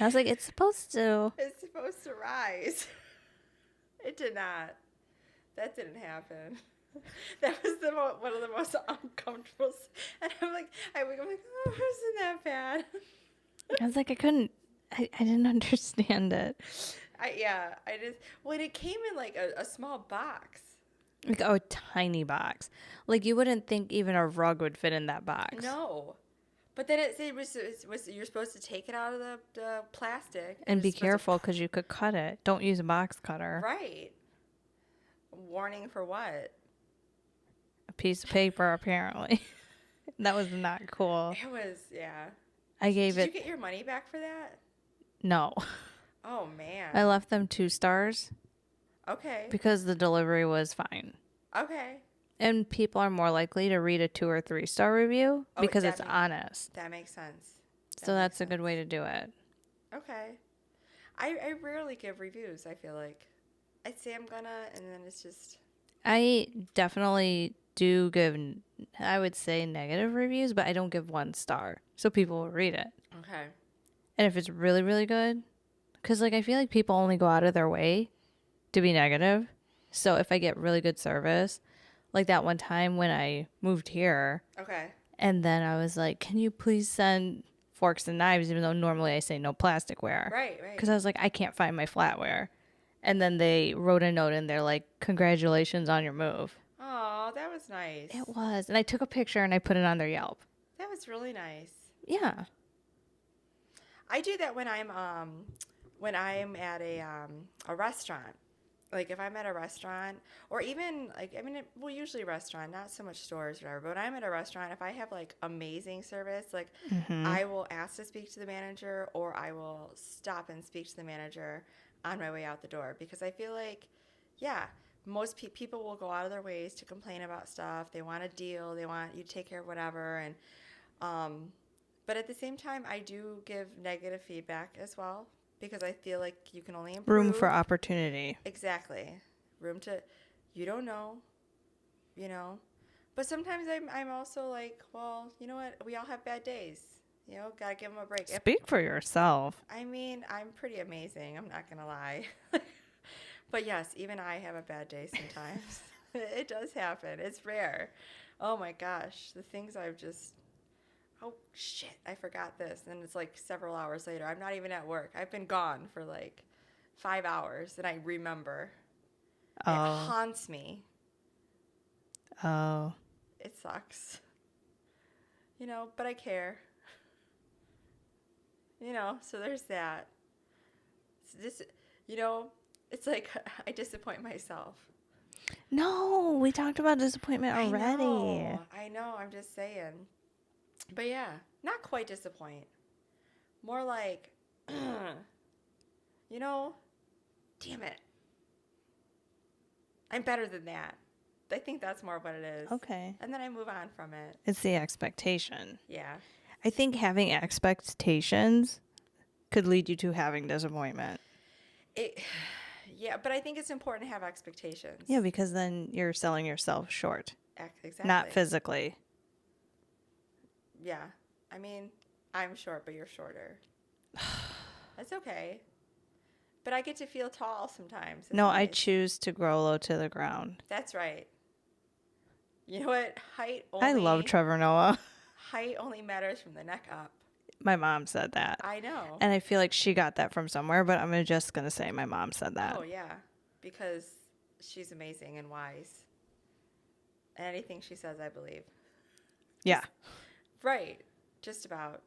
Speaker 3: I was like, it's supposed to.
Speaker 1: It's supposed to rise. It did not. That didn't happen. That was one of the most uncomfortable. And I'm like, oh, it wasn't that bad.
Speaker 3: I was like, I didn't understand it.
Speaker 1: When it came in like a small box.
Speaker 3: Like a tiny box. Like you wouldn't think even a rug would fit in that box.
Speaker 1: No. But then it was you're supposed to take it out of the plastic.
Speaker 3: And be careful because you could cut it. Don't use a box cutter.
Speaker 1: Right. Warning for what?
Speaker 3: A piece of paper, apparently. That was not cool.
Speaker 1: It was, yeah.
Speaker 3: Did
Speaker 1: you get your money back for that?
Speaker 3: No.
Speaker 1: Oh, man.
Speaker 3: I left them 2 stars.
Speaker 1: Okay.
Speaker 3: Because the delivery was fine.
Speaker 1: Okay.
Speaker 3: And people are more likely to read a 2 or 3 star review because it's honest.
Speaker 1: That makes sense.
Speaker 3: So that's a good way to do it.
Speaker 1: Okay. I rarely give reviews, I feel like. I'd say I'm gonna, and then it's just...
Speaker 3: I definitely do give, I would say, negative reviews, but I don't give 1 star. So people will read it.
Speaker 1: Okay.
Speaker 3: And if it's really, really good,
Speaker 2: Because, like, I feel like people only go out of their way to be negative. So if I get really good service, like that one time when I moved here.
Speaker 1: Okay.
Speaker 2: And then I was like, can you please send forks and knives, even though normally I say no plasticware.
Speaker 1: Right.
Speaker 2: Because I was like, I can't find my flatware. And then they wrote a note in there like, congratulations on your move.
Speaker 1: Oh, that was nice.
Speaker 2: It was. And I took a picture and I put it on their Yelp.
Speaker 1: That was really nice.
Speaker 2: Yeah.
Speaker 1: I do that when I'm at a restaurant. Like if I'm at a restaurant, or even like, I mean, usually a restaurant, not so much stores or whatever, but when I'm at a restaurant, if I have like amazing service, like I will ask to speak to the manager, or I will stop and speak to the manager on my way out the door, because I feel like, yeah, most people will go out of their ways to complain about stuff. They want a deal. They want you to take care of whatever. And, but at the same time, I do give negative feedback as well, because I feel like you can only improve.
Speaker 2: Room for opportunity.
Speaker 1: Exactly. You don't know, But sometimes I'm also like, well, you know what? We all have bad days. Gotta give them a break.
Speaker 2: Speak for yourself.
Speaker 1: I mean, I'm pretty amazing. I'm not gonna lie. But yes, even I have a bad day sometimes. It does happen. It's rare. Oh my gosh. The things oh shit, I forgot this. And it's like several hours later. I'm not even at work. I've been gone for like 5 hours and I remember. Oh. It haunts me.
Speaker 2: Oh.
Speaker 1: It sucks. But I care. So there's that. It's like I disappoint myself.
Speaker 2: No, we talked about disappointment already.
Speaker 1: I know. I'm just saying. But yeah, not quite disappoint. More like, damn it. I'm better than that. I think that's more what it is.
Speaker 2: Okay.
Speaker 1: And then I move on from it.
Speaker 2: It's the expectation.
Speaker 1: Yeah.
Speaker 2: I think having expectations could lead you to having disappointment.
Speaker 1: Yeah, but I think it's important to have expectations.
Speaker 2: Yeah, because then you're selling yourself short.
Speaker 1: Exactly.
Speaker 2: Not physically.
Speaker 1: Yeah. I mean, I'm short, but you're shorter. That's okay. But I get to feel tall sometimes.
Speaker 2: No, nice. I choose to grow low to the ground.
Speaker 1: That's right. You know what?
Speaker 2: I love Trevor Noah.
Speaker 1: Height only matters from the neck up.
Speaker 2: My mom said that.
Speaker 1: I know.
Speaker 2: And I feel like she got that from somewhere, but I'm just going to say my mom said that.
Speaker 1: Oh, yeah. Because she's amazing and wise. And anything she says, I believe.
Speaker 2: Yeah.
Speaker 1: Right. Just about.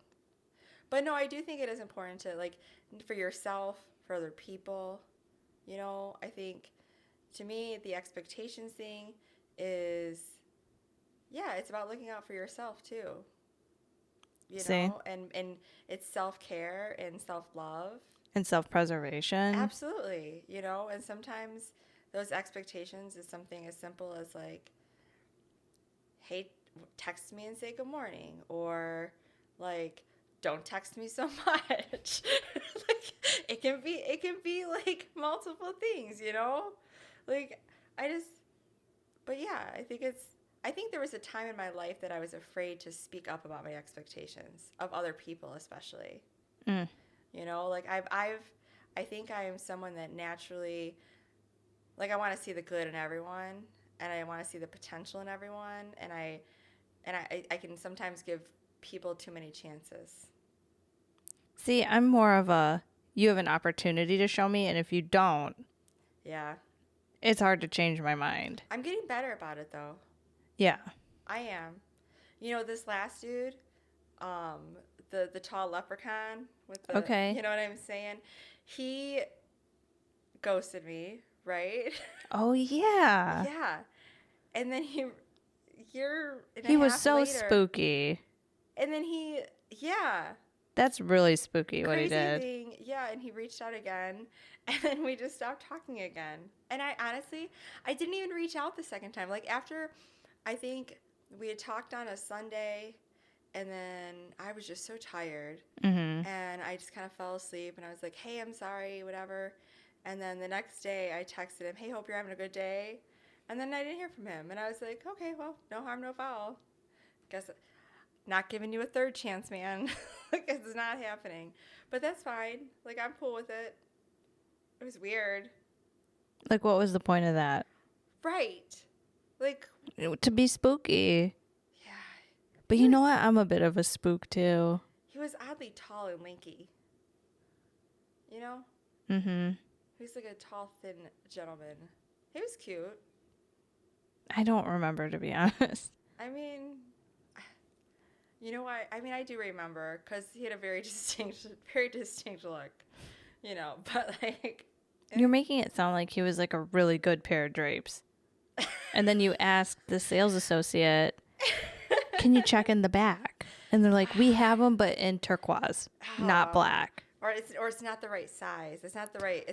Speaker 1: But no, I do think it is important to, like, for yourself, for other people. I think, to me, the expectations thing is, yeah, it's about looking out for yourself, too. And it's self-care and self-love.
Speaker 2: And self-preservation.
Speaker 1: Absolutely. And sometimes those expectations is something as simple as like, hey, text me and say good morning, or like, don't text me so much. Like, it can be like multiple things, Like, but yeah, I think there was a time in my life that I was afraid to speak up about my expectations of other people, especially. Like I think I am someone that naturally, like, I want to see the good in everyone, and I want to see the potential in everyone, and I can sometimes give people too many chances.
Speaker 2: See, I'm more of you have an opportunity to show me, and if you don't,
Speaker 1: yeah,
Speaker 2: it's hard to change my mind.
Speaker 1: I'm getting better about it, though.
Speaker 2: Yeah.
Speaker 1: I am. This last dude, the tall leprechaun with the,
Speaker 2: okay.
Speaker 1: You know what I'm saying? He ghosted me, right?
Speaker 2: Oh, yeah.
Speaker 1: Yeah. And then he
Speaker 2: was so later, spooky.
Speaker 1: And then yeah.
Speaker 2: That's really spooky what he did.
Speaker 1: Thing. Yeah, and he reached out again, and then we just stopped talking again. And I didn't even reach out the second time. Like, after, I think we had talked on a Sunday, and then I was just so tired, and I just kind of fell asleep, and I was like, hey, I'm sorry, whatever. And then the next day, I texted him, hey, hope you're having a good day. And then I didn't hear from him, and I was like, okay, well, no harm, no foul. Guess not giving you a third chance, man. Like, it's not happening. But that's fine. Like, I'm cool with it. It was weird.
Speaker 2: Like, what was the point of that?
Speaker 1: Right. Like,
Speaker 2: to be spooky.
Speaker 1: Yeah.
Speaker 2: But you know what? I'm a bit of a spook too.
Speaker 1: He was oddly tall and lanky. You know?
Speaker 2: Mm-hmm.
Speaker 1: He was like a tall, thin gentleman. He was cute.
Speaker 2: I don't remember, to be honest.
Speaker 1: I mean, you know what? I mean, I do remember because he had a very distinct look. You know, but like...
Speaker 2: You're making it sound like he was like a really good pair of drapes. And then you ask the sales associate, can you check in the back? And they're like, we have them, but in turquoise, not black.
Speaker 1: Or it's not the right size. It's not the right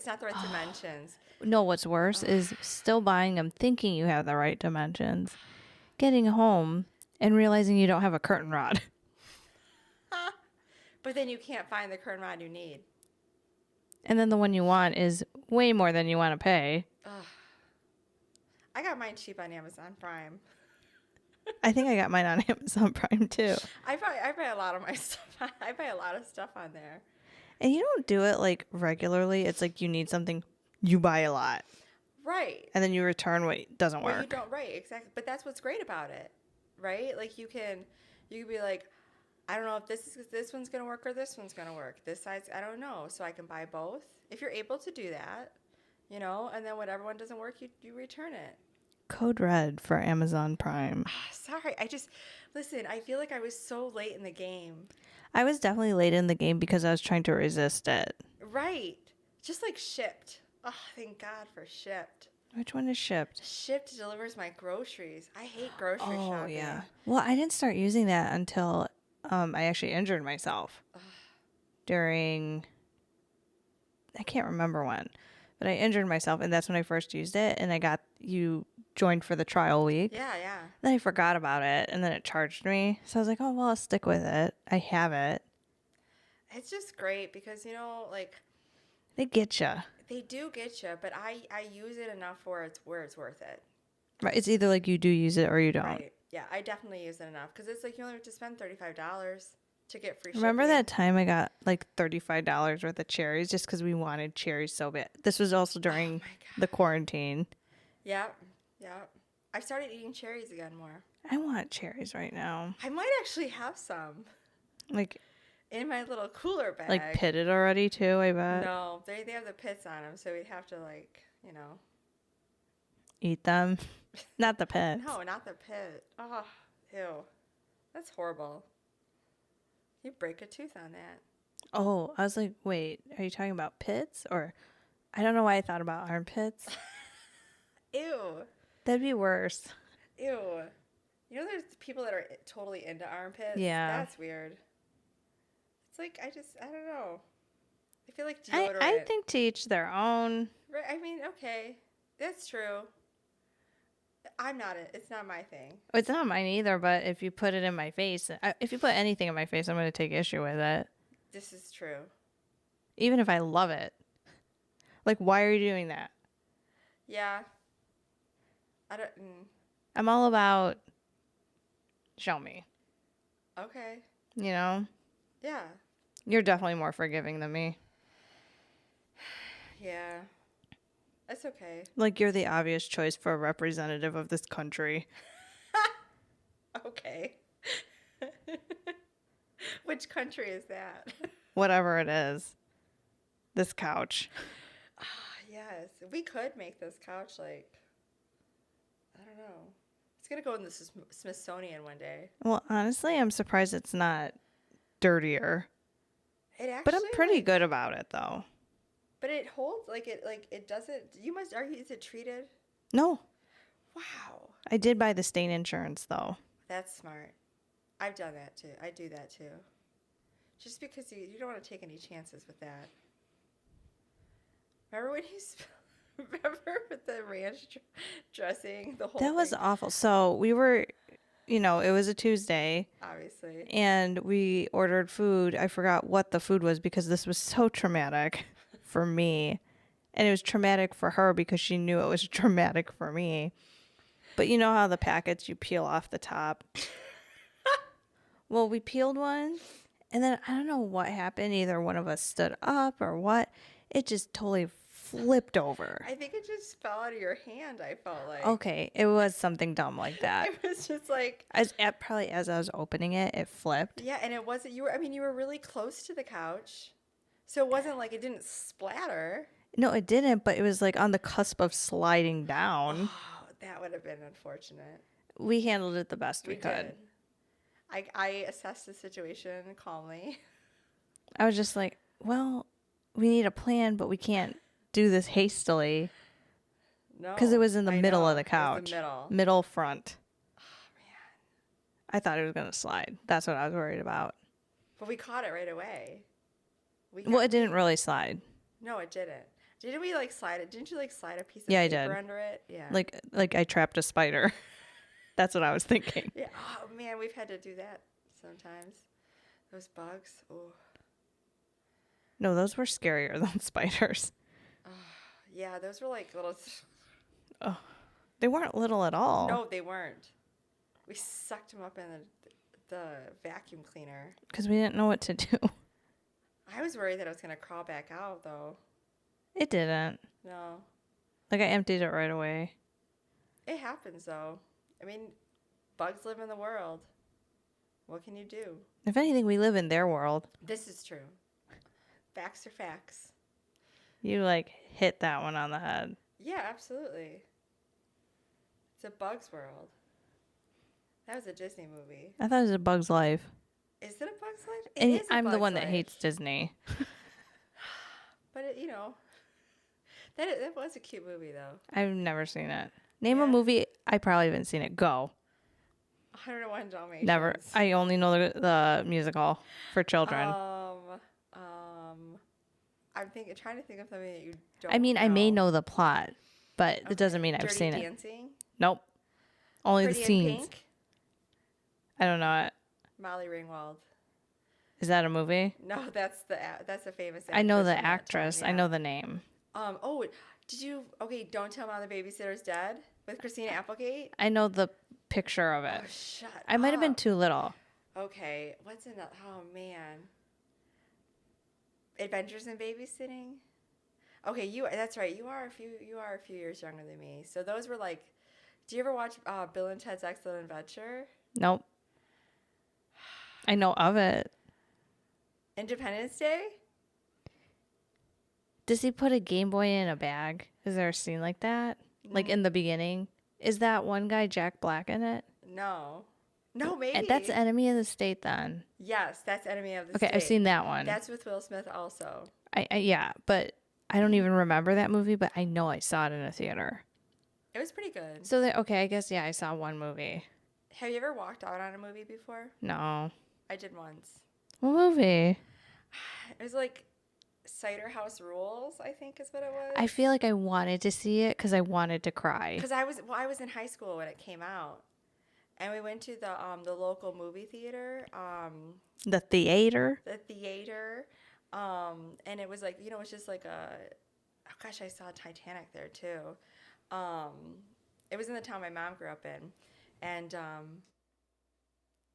Speaker 1: dimensions.
Speaker 2: No, what's worse is still buying them thinking you have the right dimensions, getting home and realizing you don't have a curtain rod.
Speaker 1: But then you can't find the curtain rod you need.
Speaker 2: And then the one you want is way more than you want to pay.
Speaker 1: Ugh. I got mine cheap on Amazon Prime.
Speaker 2: I think I got mine on Amazon Prime too.
Speaker 1: I buy a lot of my stuff. I buy a lot of stuff on there.
Speaker 2: And you don't do it like regularly. It's like you need something, you buy a lot.
Speaker 1: Right.
Speaker 2: And then you return what doesn't work.
Speaker 1: You don't, right, exactly. But that's what's great about it. Right? Like you can be like, I don't know if this one's going to work or this one's going to work. This size, I don't know. So I can buy both. If you're able to do that, you know, and then whatever one doesn't work, you return it.
Speaker 2: Code red for Amazon Prime.
Speaker 1: Sorry. Listen, I feel like I was so late in the game.
Speaker 2: I was definitely late in the game because I was trying to resist it.
Speaker 1: Right. Just like Shipped. Oh, thank God for Shipped.
Speaker 2: Which one is Shipped?
Speaker 1: Shipped delivers my groceries. I hate grocery shopping.
Speaker 2: Oh, yeah. Well, I didn't start using that until I actually injured myself during, I can't remember when, but I injured myself, and that's when I first used it, and you joined for the trial week.
Speaker 1: Yeah.
Speaker 2: Then I forgot about it, and then it charged me. So I was like, oh, well, I'll stick with it. I have it.
Speaker 1: It's just great because, you know, like...
Speaker 2: They get you.
Speaker 1: They do get you, but I use it enough where it's worth it.
Speaker 2: Right. It's either like you do use it or you don't.
Speaker 1: Right. Yeah, I definitely use it enough because it's like you only have to spend $35 to get free shipping.
Speaker 2: Remember that time I got like $35 worth of cherries just because we wanted cherries so bad? This was also during the quarantine.
Speaker 1: Yep. I've started eating cherries again more.
Speaker 2: I want cherries right now.
Speaker 1: I might actually have some.
Speaker 2: Like
Speaker 1: in my little cooler bag.
Speaker 2: Like pitted already too, I bet.
Speaker 1: No, they have the pits on them, so we'd have to like, you know.
Speaker 2: Eat them. Not the pits.
Speaker 1: No, not the pit. Oh, ew. That's horrible. You break a tooth on that.
Speaker 2: Oh, I was like, wait, are you talking about pits? Or I don't know why I thought about armpits.
Speaker 1: Ew.
Speaker 2: That'd be worse.
Speaker 1: Ew. You know, there's people that are totally into armpits.
Speaker 2: Yeah.
Speaker 1: That's weird. It's like, I don't know. I feel like deodorant.
Speaker 2: I think to each their own.
Speaker 1: Right. I mean, okay. That's true. It's not my thing.
Speaker 2: It's not mine either, but if you put it in my face, if you put anything in my face, I'm going to take issue with it.
Speaker 1: This is true.
Speaker 2: Even if I love it. Like, why are you doing that?
Speaker 1: Yeah.
Speaker 2: I'm all about show me.
Speaker 1: Okay.
Speaker 2: You know?
Speaker 1: Yeah.
Speaker 2: You're definitely more forgiving than me.
Speaker 1: Yeah. That's okay.
Speaker 2: Like, you're the obvious choice for a representative of this country.
Speaker 1: Okay. Which country is that?
Speaker 2: Whatever it is. This couch.
Speaker 1: Yes. We could make this couch like, I don't know. It's going to go in the Smithsonian one day.
Speaker 2: Well, honestly, I'm surprised it's not dirtier.
Speaker 1: It actually,
Speaker 2: but I'm pretty good about it, though.
Speaker 1: But it holds, it doesn't, is it treated?
Speaker 2: No.
Speaker 1: Wow.
Speaker 2: I did buy the stain insurance, though.
Speaker 1: That's smart. I've done that, too. I do that, too. Just because you don't want to take any chances with that. Remember when remember with the ranch dressing, the whole
Speaker 2: That
Speaker 1: thing?
Speaker 2: was awful. So we were, it was a Tuesday.
Speaker 1: Obviously.
Speaker 2: And we ordered food. I forgot what the food was because this was so traumatic for me. And it was traumatic for her because she knew it was traumatic for me. But you know how the packets, you peel off the top? Well, we peeled one. And then I don't know what happened. Either one of us stood up or what. It just totally
Speaker 3: flipped over.
Speaker 1: I think it just fell out of your hand, I felt like.
Speaker 3: Okay, it was something dumb like that.
Speaker 1: It was just like...
Speaker 3: Probably as I was opening it, it flipped.
Speaker 1: Yeah, and it wasn't... You were really close to the couch. So it wasn't like it didn't splatter.
Speaker 3: No, it didn't, but it was like on the cusp of sliding down.
Speaker 1: Oh, that would have been unfortunate.
Speaker 3: We handled it the best we could.
Speaker 1: Did. I assessed the situation calmly.
Speaker 3: I was just like, well, we need a plan, but we can't do this hastily.
Speaker 1: No.
Speaker 3: Because it was in the middle of the couch.
Speaker 1: It was the middle.
Speaker 3: Middle front.
Speaker 1: Oh, man.
Speaker 3: I thought it was going to slide. That's what I was worried about.
Speaker 1: But we caught it right away.
Speaker 3: Well, it didn't really slide.
Speaker 1: No, it didn't. Didn't we like slide it? Didn't you like slide a piece of
Speaker 3: I
Speaker 1: paper
Speaker 3: did.
Speaker 1: under it? Yeah.
Speaker 3: Like I trapped a spider. That's what I was thinking.
Speaker 1: Yeah. Oh man, we've had to do that sometimes. Those bugs. Oh.
Speaker 3: No, those were scarier than spiders.
Speaker 1: Yeah, those were like little.
Speaker 3: Oh, they weren't little at all.
Speaker 1: No, they weren't. We sucked them up in the vacuum cleaner.
Speaker 3: Because we didn't know what to do.
Speaker 1: I was worried that it was gonna crawl back out though.
Speaker 3: It didn't.
Speaker 1: No.
Speaker 3: Like I emptied it right away.
Speaker 1: It happens though. I mean, bugs live in the world. What can you do?
Speaker 3: If anything, we live in their world.
Speaker 1: This is true. Facts are facts.
Speaker 3: You like hit that one on the head.
Speaker 1: Yeah, absolutely. It's a Bug's World. That was a Disney movie.
Speaker 3: I thought it was A Bug's Life.
Speaker 1: Is it a Bug's Life?
Speaker 3: And I'm the one that hates Disney.
Speaker 1: But it, that was a cute movie though.
Speaker 3: I've never seen it. Name a movie. I probably haven't seen it. Go.
Speaker 1: 101 Dalmatians.
Speaker 3: Never. I only know the musical for children.
Speaker 1: I'm trying to think of something that you don't.
Speaker 3: I mean, I may know the plot, but it doesn't mean I've seen
Speaker 1: Dirty
Speaker 3: it.
Speaker 1: Dancing?
Speaker 3: Nope. Only
Speaker 1: Pretty
Speaker 3: the
Speaker 1: in
Speaker 3: scenes.
Speaker 1: Pink?
Speaker 3: I don't know it.
Speaker 1: Molly Ringwald.
Speaker 3: Is that a movie?
Speaker 1: No, that's a famous actress.
Speaker 3: I know the
Speaker 1: from that
Speaker 3: actress.
Speaker 1: time,
Speaker 3: I
Speaker 1: yeah.
Speaker 3: know the name.
Speaker 1: Oh, did you? Okay, Don't Tell Mom the Babysitter's Dead with Christina Applegate.
Speaker 3: I know the picture of it.
Speaker 1: Oh, shut
Speaker 3: I might have been
Speaker 1: up.
Speaker 3: too little.
Speaker 1: Okay, what's another? Oh man, Adventures in Babysitting. Okay, that's right. You are a few years younger than me. So those were like. Do you ever watch Bill and Ted's Excellent Adventure?
Speaker 3: Nope. I know of it.
Speaker 1: Independence Day.
Speaker 3: Does he put a Game Boy in a bag? Is there a scene like that? Like in the beginning? Is that one guy Jack Black in it?
Speaker 1: No, maybe.
Speaker 3: That's Enemy of the State then.
Speaker 1: Yes, that's Enemy of the
Speaker 3: Okay,
Speaker 1: State.
Speaker 3: I've seen that one.
Speaker 1: That's with Will Smith also.
Speaker 3: Yeah, but I don't even remember that movie, but I know I saw it in a theater.
Speaker 1: It was pretty good.
Speaker 3: So, I guess, I saw one movie.
Speaker 1: Have you ever walked out on a movie before?
Speaker 3: No.
Speaker 1: I did once.
Speaker 3: What movie?
Speaker 1: It was like Cider House Rules, I think is what it was.
Speaker 3: I feel like I wanted to see it because I wanted to cry.
Speaker 1: Because I was in high school when it came out. And we went to the local movie theater.
Speaker 3: The theater?
Speaker 1: The theater. And it was like, it was just like I saw Titanic there too. It was in the town my mom grew up in. And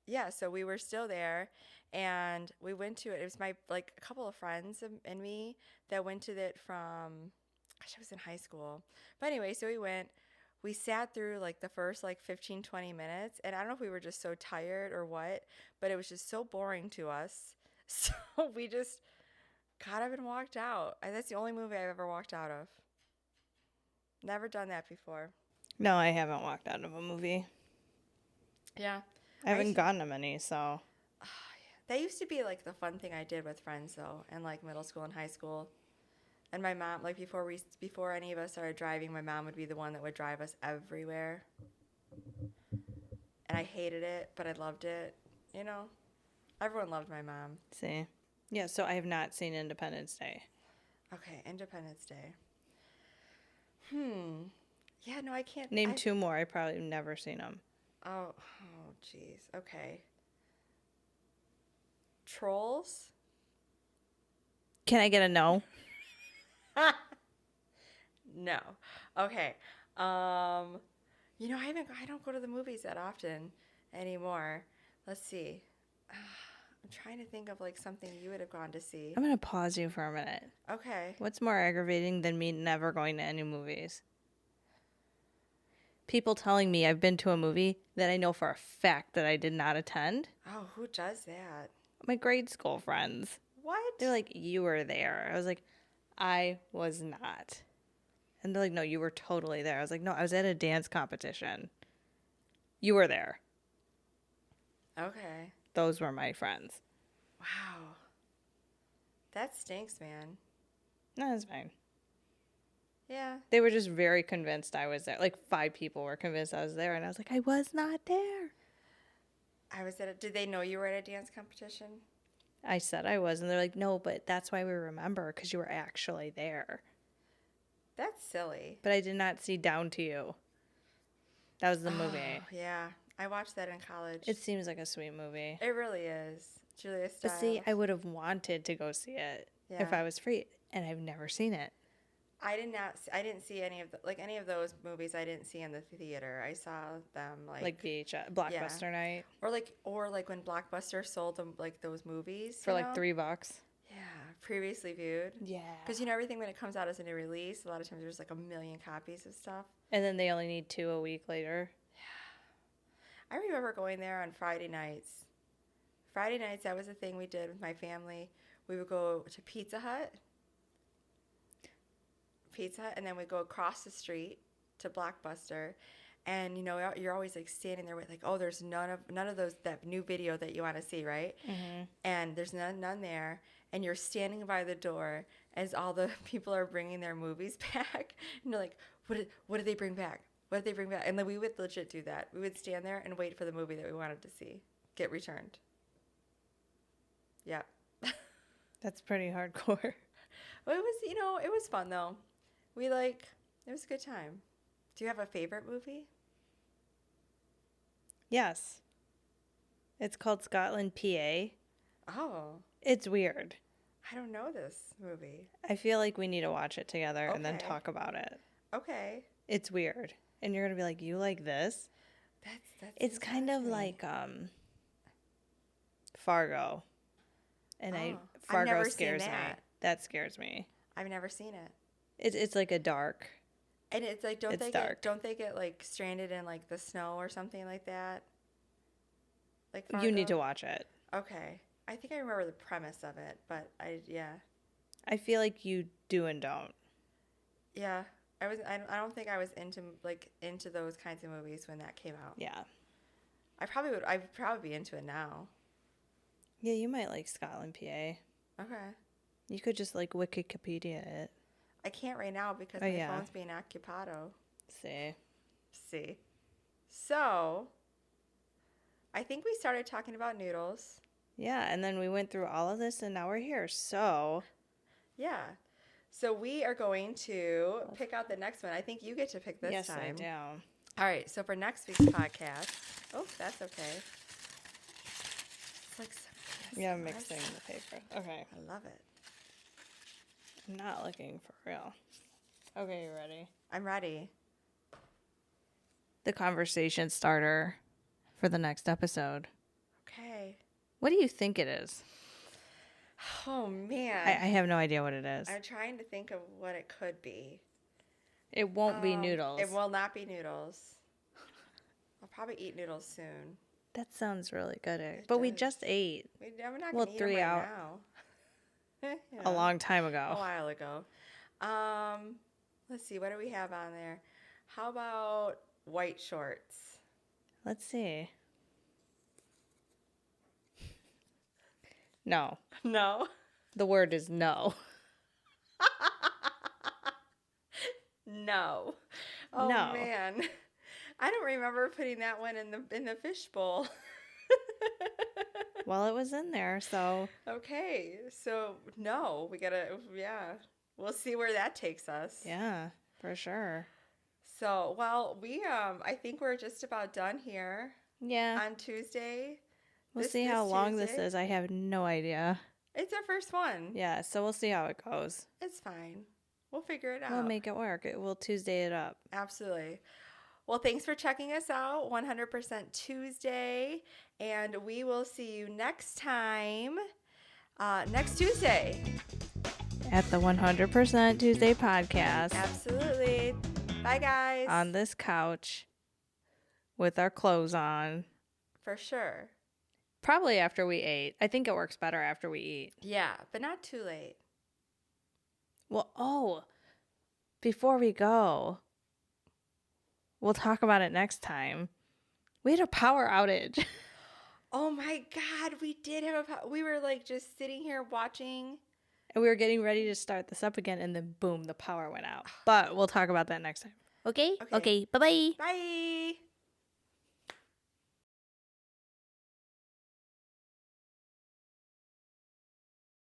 Speaker 1: yeah, so we were still there and we went to it. It was a couple of friends and me that went to it from, I was in high school. But anyway, so we sat through like the first 15, 20 minutes. And I don't know if we were just so tired or what, but it was just so boring to us. So we just got up and walked out. And that's the only movie I've ever walked out of. Never done that before.
Speaker 3: No, I haven't walked out of a movie.
Speaker 1: Yeah.
Speaker 3: I haven't gone to many, so.
Speaker 1: That used to be like the fun thing I did with friends though, in like middle school and high school. And my mom, like before any of us started driving, my mom would be the one that would drive us everywhere. And I hated it, but I loved it. Everyone loved my mom.
Speaker 3: See. Yeah, so I have not seen Independence Day.
Speaker 1: Okay, Independence Day. Yeah, no, I can't.
Speaker 3: Name two more. I probably have never seen them.
Speaker 1: Oh, jeez. Okay. Trolls?
Speaker 3: Can I get a no?
Speaker 1: No. Okay. I don't go to the movies that often anymore. Let's see. I'm I'm trying to think of like something you would have gone to see.
Speaker 2: I'm going to pause you for a minute.
Speaker 1: Okay.
Speaker 2: What's more aggravating than me never going to any movies? People telling me I've been to a movie that I know for a fact that I did not attend.
Speaker 1: Oh, who does that?
Speaker 2: My grade school friends.
Speaker 1: What?
Speaker 2: They're like, you were there. I was like, I was not. And they're like, no, you were totally there. I was like, no, I was at a dance competition. You were there.
Speaker 1: Okay.
Speaker 2: Those were my friends.
Speaker 1: Wow. That stinks, man.
Speaker 2: No, that's fine.
Speaker 1: Yeah.
Speaker 2: They were just very convinced I was there. Like 5 people were convinced I was there. And I was like, I was not there.
Speaker 1: I was at a, did they know you were at a dance competition?
Speaker 2: I said I was. And they're like, no, but that's why we remember, because you were actually there.
Speaker 1: That's silly.
Speaker 2: But I did not see Down to You. That was the movie.
Speaker 1: Yeah. I watched that in college.
Speaker 2: It seems like a sweet movie.
Speaker 1: It really is. Julia Stiles.
Speaker 2: But see, I would have wanted to go see it if I was free. And I've never seen it.
Speaker 1: I didn't see any of any of those movies. I didn't see in the theater. I saw them like
Speaker 2: VHS, Blockbuster night,
Speaker 1: or when Blockbuster sold them like those movies
Speaker 2: for like $3.
Speaker 1: Yeah, previously viewed.
Speaker 2: Yeah,
Speaker 1: because everything when it comes out as a new release, a lot of times there's like a million copies of stuff,
Speaker 2: and then they only need 2 a week later.
Speaker 1: Yeah, I remember going there on Friday nights. Friday nights, that was a thing we did with my family. We would go to Pizza Hut, and then we go across the street to Blockbuster, and you're always like standing there with like, oh, there's none of those, that new video that you want to see, right? Mm-hmm. And there's none there, and you're standing by the door as all the people are bringing their movies back, and you're like, what did they bring back? What did they bring back? And then we would legit do that. We would stand there and wait for the movie that we wanted to see get returned. Yeah.
Speaker 2: That's pretty hardcore.
Speaker 1: Well, it was fun though. It was a good time. Do you have a favorite movie?
Speaker 2: Yes. It's called Scotland, PA.
Speaker 1: Oh.
Speaker 2: It's weird.
Speaker 1: I don't know this movie.
Speaker 2: I feel like we need to watch it together and then talk about it.
Speaker 1: Okay.
Speaker 2: It's weird. And you're going to be like, you like this? It's kind of like Fargo. And Fargo scares me. That scares me.
Speaker 1: I've never seen it.
Speaker 2: It's like a dark.
Speaker 1: And it's like don't they get like stranded in like the snow or something like that? Like Fargo?
Speaker 2: You need to watch it.
Speaker 1: Okay. I think I remember the premise of it, but
Speaker 2: I feel like you do and don't.
Speaker 1: Yeah. I don't think I was into those kinds of movies when that came out.
Speaker 2: Yeah.
Speaker 1: I'd probably be into it now.
Speaker 2: Yeah, you might like Scotland, PA.
Speaker 1: Okay.
Speaker 2: You could just like Wikipedia it.
Speaker 1: I can't right now because my phone's being occupado. See. So, I think we started talking about noodles.
Speaker 2: Yeah, and then we went through all of this and now we're here. So,
Speaker 1: yeah. So we are going to pick out the next one. I think you get to pick this time.
Speaker 2: Yes, I do.
Speaker 1: All right, so for next week's podcast. Oh, that's okay. It's like some
Speaker 2: I'm mixing the paper. Okay.
Speaker 1: I love it.
Speaker 2: I'm not looking for real. Okay, you ready?
Speaker 1: I'm ready.
Speaker 2: The conversation starter for the next episode.
Speaker 1: Okay.
Speaker 2: What do you think it is?
Speaker 1: Oh, man.
Speaker 2: I have no idea what it is.
Speaker 1: I'm trying to think of what it could be.
Speaker 2: It won't be noodles.
Speaker 1: It will not be noodles. I'll probably eat noodles soon.
Speaker 2: That sounds really good. But we just ate.
Speaker 1: I'm not going to eat them right now.
Speaker 2: A long time ago.
Speaker 1: A while ago. Let's see. What do we have on there? How about white shorts?
Speaker 2: Let's see. No.
Speaker 1: No?
Speaker 2: The word is no.
Speaker 1: No. Oh,
Speaker 2: no.
Speaker 1: Man. I don't remember putting that one in the fishbowl.
Speaker 2: Well, it was in there, so.
Speaker 1: Okay. So, no. We'll see where that takes us.
Speaker 2: Yeah, for sure.
Speaker 1: So, well, I think we're just about done here.
Speaker 2: Yeah.
Speaker 1: On Tuesday.
Speaker 2: We'll see how long this is. I have no idea.
Speaker 1: It's our first one.
Speaker 2: Yeah, so we'll see how it goes.
Speaker 1: It's fine. We'll figure it out.
Speaker 2: We'll make it work. We'll Tuesday it up.
Speaker 1: Absolutely. Well, thanks for checking us out, 100% Tuesday, and we will see you next time, next Tuesday.
Speaker 2: At the 100% Tuesday podcast.
Speaker 1: Absolutely. Bye, guys.
Speaker 2: On this couch with our clothes on.
Speaker 1: For sure.
Speaker 2: Probably after we ate. I think it works better after we eat.
Speaker 1: Yeah, but not too late.
Speaker 2: Well, before we go, we'll talk about it next time. We had a power outage.
Speaker 1: Oh my God, we did have we were like just sitting here watching.
Speaker 2: And we were getting ready to start this up again, and then boom, the power went out. But we'll talk about that next time. Okay? Okay. Bye-bye.
Speaker 1: Bye.